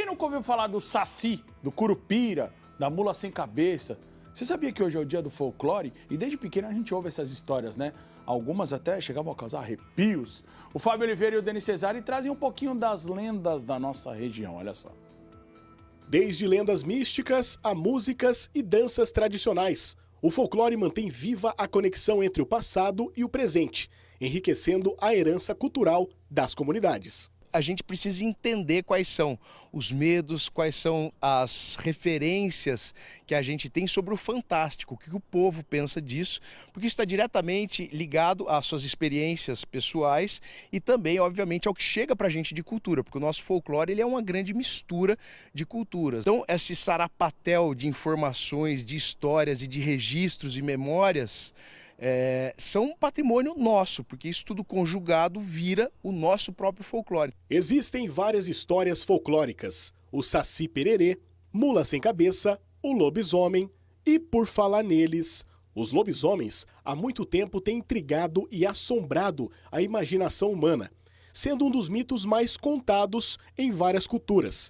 Quem nunca ouviu falar do Saci, do Curupira, da Mula Sem Cabeça? Você sabia que hoje é o dia do folclore? E desde pequeno a gente ouve essas histórias, né? Algumas até chegavam a causar arrepios. O Fábio Oliveira e o Denis Cesari trazem um pouquinho das lendas da nossa região, olha só. Desde lendas místicas a músicas e danças tradicionais, o folclore mantém viva a conexão entre o passado e o presente, enriquecendo a herança cultural das comunidades. A gente precisa entender quais são os medos, quais são as referências que a gente tem sobre o fantástico, o que o povo pensa disso, porque isso está diretamente ligado às suas experiências pessoais e também, obviamente, ao que chega para a gente de cultura, porque o nosso folclore ele é uma grande mistura de culturas. Então, esse sarapatel de informações, de histórias e de registros e memórias são um patrimônio nosso, porque isso tudo conjugado vira o nosso próprio folclore. Existem várias histórias folclóricas, o Saci Pererê, Mula Sem Cabeça, o lobisomem e, por falar neles, os lobisomens há muito tempo têm intrigado e assombrado a imaginação humana, sendo um dos mitos mais contados em várias culturas.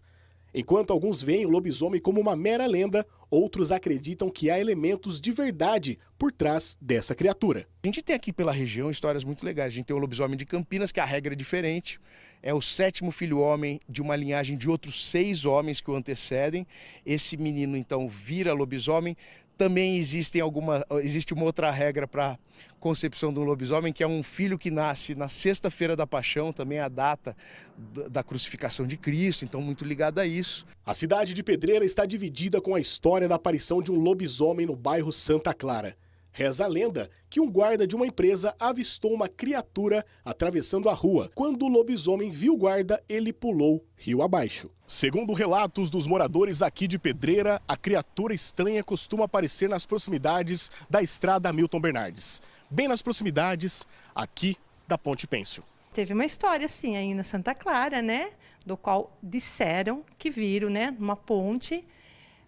Enquanto alguns veem o lobisomem como uma mera lenda, outros acreditam que há elementos de verdade por trás dessa criatura. A gente tem aqui pela região histórias muito legais. A gente tem o lobisomem de Campinas, que a regra é diferente. É o 7º filho homem de uma linhagem de outros 6 homens que o antecedem. Esse menino, então, vira lobisomem. Também existe uma outra regra para concepção de um lobisomem, que é um filho que nasce na sexta-feira da Paixão, também a data da crucificação de Cristo, então muito ligado a isso. A cidade de Pedreira está dividida com a história da aparição de um lobisomem no bairro Santa Clara. Reza a lenda que um guarda de uma empresa avistou uma criatura atravessando a rua. Quando o lobisomem viu o guarda, ele pulou rio abaixo. Segundo relatos dos moradores aqui de Pedreira, a criatura estranha costuma aparecer nas proximidades da estrada Hamilton Bernardes. Bem nas proximidades, aqui da Ponte Pêncio. Teve uma história assim aí na Santa Clara, né? Do qual disseram que viram, né? Numa ponte.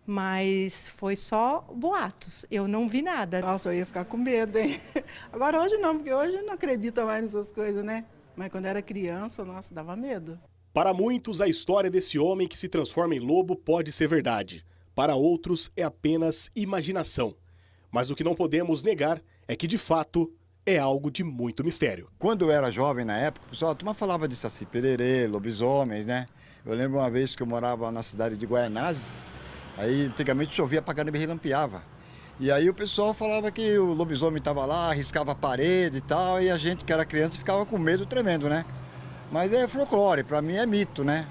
Mas foi só boatos, eu não vi nada. Nossa, eu ia ficar com medo, hein? Agora hoje não, porque hoje não acredita mais nessas coisas, né? Mas quando era criança, nossa, dava medo. Para muitos, a história desse homem que se transforma em lobo pode ser verdade. Para outros, é apenas imaginação. Mas o que não podemos negar é que, de fato, é algo de muito mistério. Quando eu era jovem na época, o pessoal falava de Saci Pererê, lobisomens, né? Eu lembro uma vez que eu morava na cidade de Guaianazes. Aí, antigamente, chovia pra caramba e relampeava. E aí o pessoal falava que o lobisomem estava lá, arriscava a parede e tal, e a gente que era criança ficava com medo tremendo, né? Mas é folclore, pra mim é mito, né?